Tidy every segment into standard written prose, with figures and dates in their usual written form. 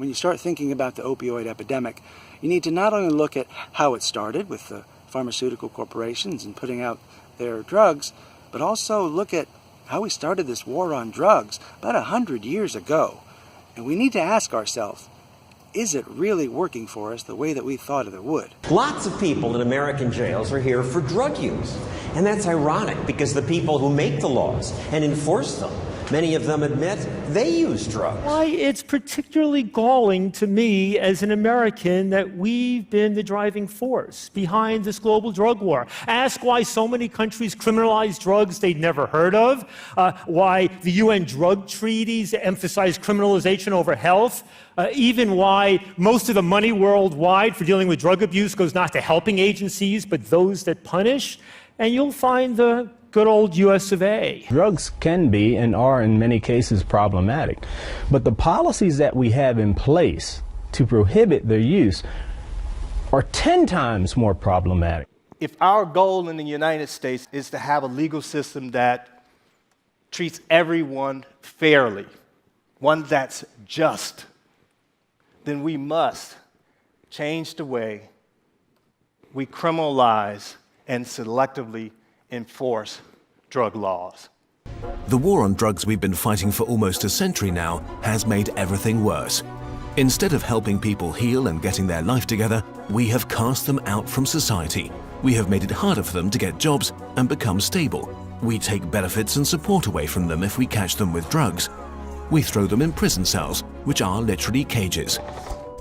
when you start thinking about the opioid epidemic, you need to not only look at how it started with the pharmaceutical corporations and putting out their drugs, but also look at how we started this war on drugs about 100 years ago. And we need to ask ourselves, is it really working for us the way that we thought it would? Lots of people in American jails are here for drug use. And that's ironic because the people who make the laws and enforce them, many of them admit they use drugs. Why it's particularly galling to me as an American that we've been the driving force behind this global drug war. Ask why so many countries criminalize drugs they'd never heard of, why the UN drug treaties emphasize criminalization over health, even why most of the money worldwide for dealing with drug abuse goes not to helping agencies, but those that punish. And you'll find the good old US of A. Drugs can be and are in many cases problematic, but the policies that we have in place to prohibit their use are 10 times more problematic. If our goal in the United States is to have a legal system that treats everyone fairly, one that's just, then we must change the way we criminalize and selectively enforce drug laws. The war on drugs we've been fighting for almost a century now has made everything worse. Instead of helping people heal and getting their life together, we have cast them out from society. We have made it harder for them to get jobs and become stable. We take benefits and support away from them if we catch them with drugs. We throw them in prison cells, which are literally cages.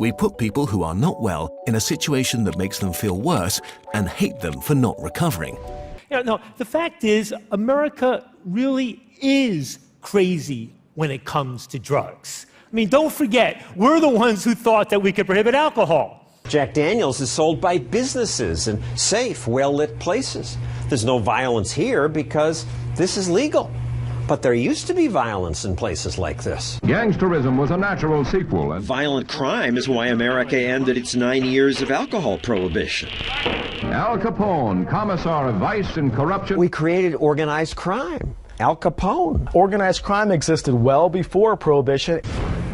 We put people who are not well in a situation that makes them feel worse and hate them for not recovering. No, the fact is, America really is crazy when it comes to drugs. I mean, don't forget, we're the ones who thought that we could prohibit alcohol. Jack Daniels is sold by businesses in safe, well-lit places. There's no violence here because this is legal. But there used to be violence in places like this. Gangsterism was a natural sequel. Violent crime is why America ended its 9 years of alcohol prohibition. Al Capone, commissar of vice and corruption. We created organized crime. Al Capone. Organized crime existed well before Prohibition.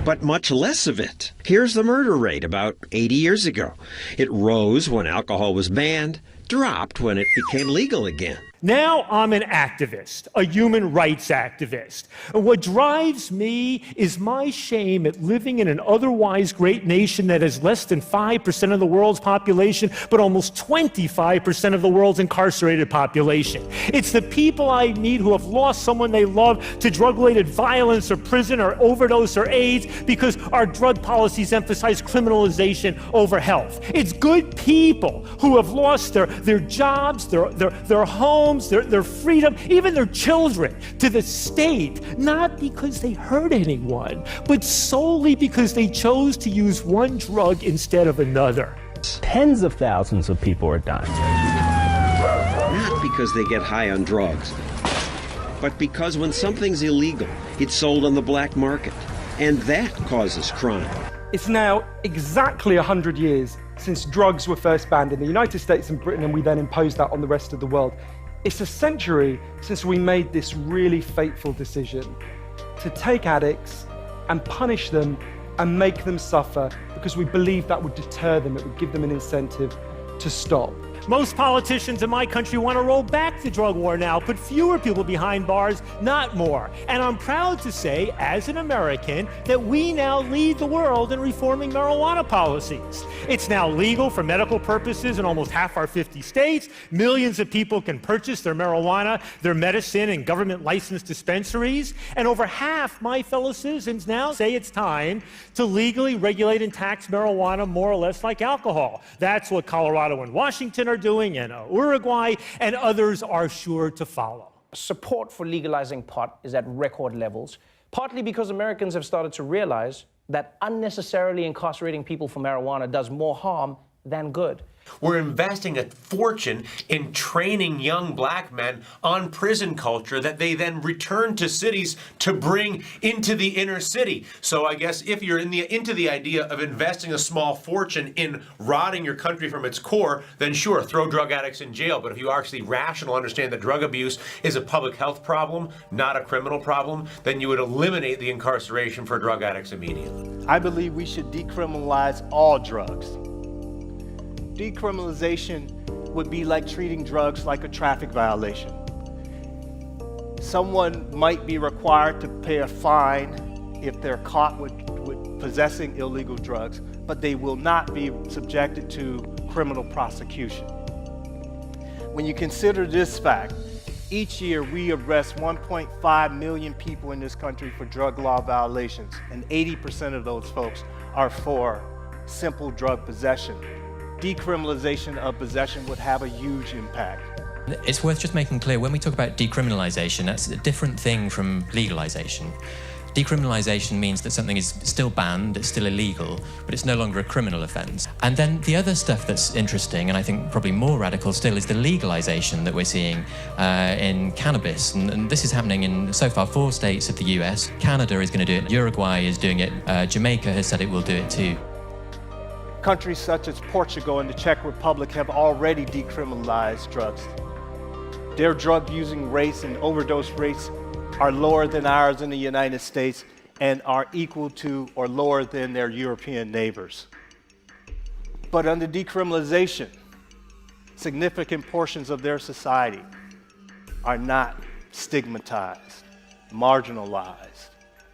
But much less of it. Here's the murder rate about 80 years ago. It rose when alcohol was banned, dropped when it became legal again. Now I'm an activist, a human rights activist. And what drives me is my shame at living in an otherwise great nation that has less than 5% of the world's population, but almost 25% of the world's incarcerated population. It's the people I meet who have lost someone they love to drug-related violence or prison or overdose or AIDS because our drug policies emphasize criminalization over health. It's good people who have lost their jobs, their homes, their freedom, even their children to the state, not because they hurt anyone, but solely because they chose to use one drug instead of another. Tens of thousands of people are dying. Not because they get high on drugs, but because when something's illegal, it's sold on the black market, and that causes crime. It's now exactly 100 years since drugs were first banned in the United States and Britain, and we then imposed that on the rest of the world. It's a century since we made this really fateful decision to take addicts and punish them and make them suffer because we believed that would deter them, it would give them an incentive to stop. Most politicians in my country want to roll back the drug war now, put fewer people behind bars, not more. And I'm proud to say, as an American, that we now lead the world in reforming marijuana policies. It's now legal for medical purposes in almost half our 50 states. Millions of people can purchase their marijuana, their medicine in government-licensed dispensaries. And over half my fellow citizens now say it's time to legally regulate and tax marijuana more or less like alcohol. That's what Colorado and Washington are doing, and Uruguay, and others are sure to follow. Support for legalizing pot is at record levels, partly because Americans have started to realize that unnecessarily incarcerating people for marijuana does more harm than good. We're investing a fortune in training young black men on prison culture that they then return to cities to bring into the inner city. So I guess if you're into the idea of investing a small fortune in rotting your country from its core, then sure, throw drug addicts in jail. But if you actually rational understand that drug abuse is a public health problem, not a criminal problem, then you would eliminate the incarceration for drug addicts immediately. I believe we should decriminalize all drugs. Decriminalization would be like treating drugs like a traffic violation. Someone might be required to pay a fine if they're caught with possessing illegal drugs, but they will not be subjected to criminal prosecution. When you consider this fact, each year we arrest 1.5 million people in this country for drug law violations, and 80% of those folks are for simple drug possession. Decriminalization of possession would have a huge impact. It's worth just making clear, when we talk about decriminalization, that's a different thing from legalization. Decriminalization means that something is still banned, it's still illegal, but it's no longer a criminal offense. And then the other stuff that's interesting, and I think probably more radical still, is the legalization that we're seeing in cannabis. And this is happening in, so far, 4 states of the US. Canada is going to do it, Uruguay is doing it, Jamaica has said it will do it too. Countries such as Portugal and the Czech Republic have already decriminalized drugs. Their drug using rates and overdose rates are lower than ours in the United States and are equal to or lower than their European neighbors. But under decriminalization, significant portions of their society are not stigmatized, marginalized,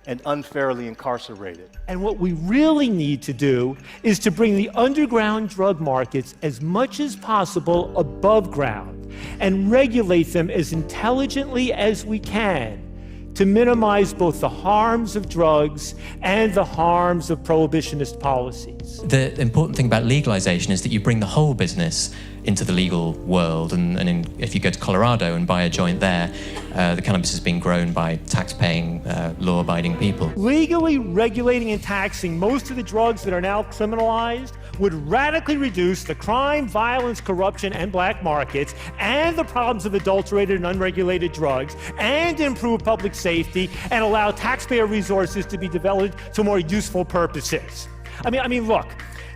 and unfairly incarcerated. And what we really need to do is to bring the underground drug markets as much as possible above ground and regulate them as intelligently as we can to minimize both the harms of drugs and the harms of prohibitionist policies. The important thing about legalization is that you bring the whole business into the legal world. And if you go to Colorado and buy a joint there, the cannabis is being grown by tax-paying, law-abiding people. Legally regulating and taxing most of the drugs that are now criminalized would radically reduce the crime, violence, corruption, and black markets, and the problems of adulterated and unregulated drugs, and improve public safety, and allow taxpayer resources to be developed to more useful purposes. I mean, look,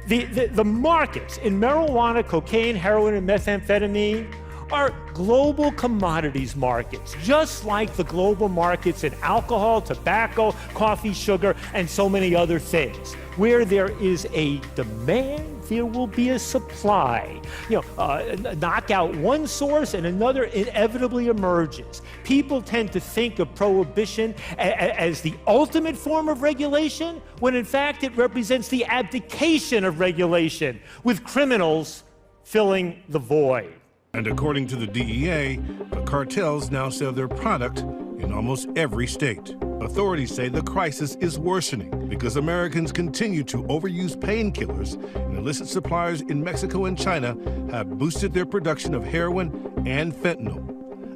the markets in marijuana, cocaine, heroin, and methamphetamine are global commodities markets, just like the global markets in alcohol, tobacco, coffee, sugar, and so many other things. Where there is a demand, there will be a supply. Knock out one source and another inevitably emerges. People tend to think of prohibition as the ultimate form of regulation, when in fact it represents the abdication of regulation, with criminals filling the void. And according to the DEA, the cartels now sell their product in almost every state. Authorities say the crisis is worsening because Americans continue to overuse painkillers, and illicit suppliers in Mexico and China have boosted their production of heroin and fentanyl,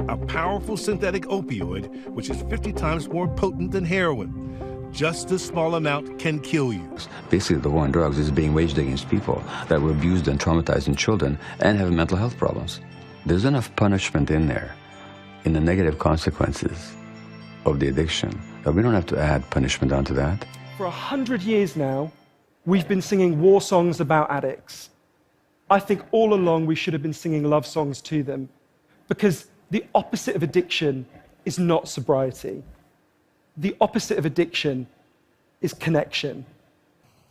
a powerful synthetic opioid which is 50 times more potent than heroin. Just a small amount can kill you. Basically, the war on drugs is being waged against people that were abused and traumatized in children and have mental health problems. There's enough punishment in there, in the negative consequences of the addiction, that we don't have to add punishment onto that. For 100 years now, we've been singing war songs about addicts. I think all along we should have been singing love songs to them, because the opposite of addiction is not sobriety. The opposite of addiction is connection.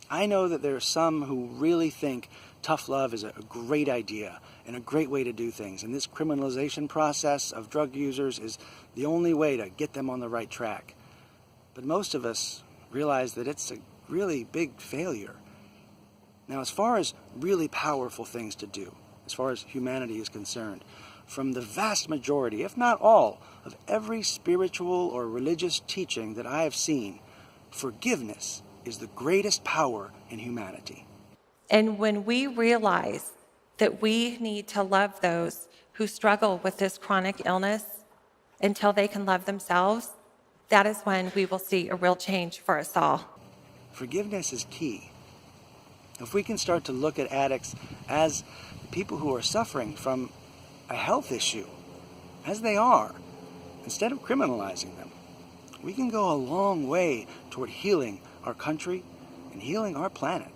I know that there are some who really think tough love is a great idea and a great way to do things, and this criminalization process of drug users is the only way to get them on the right track. But most of us realize that it's a really big failure. Now, as far as really powerful things to do, as far as humanity is concerned, from the vast majority, if not all, of every spiritual or religious teaching that I have seen, forgiveness is the greatest power in humanity. And when we realize that we need to love those who struggle with this chronic illness until they can love themselves, that is when we will see a real change for us all. Forgiveness is key. If we can start to look at addicts as people who are suffering from a health issue, as they are, instead of criminalizing them, we can go a long way toward healing our country and healing our planet.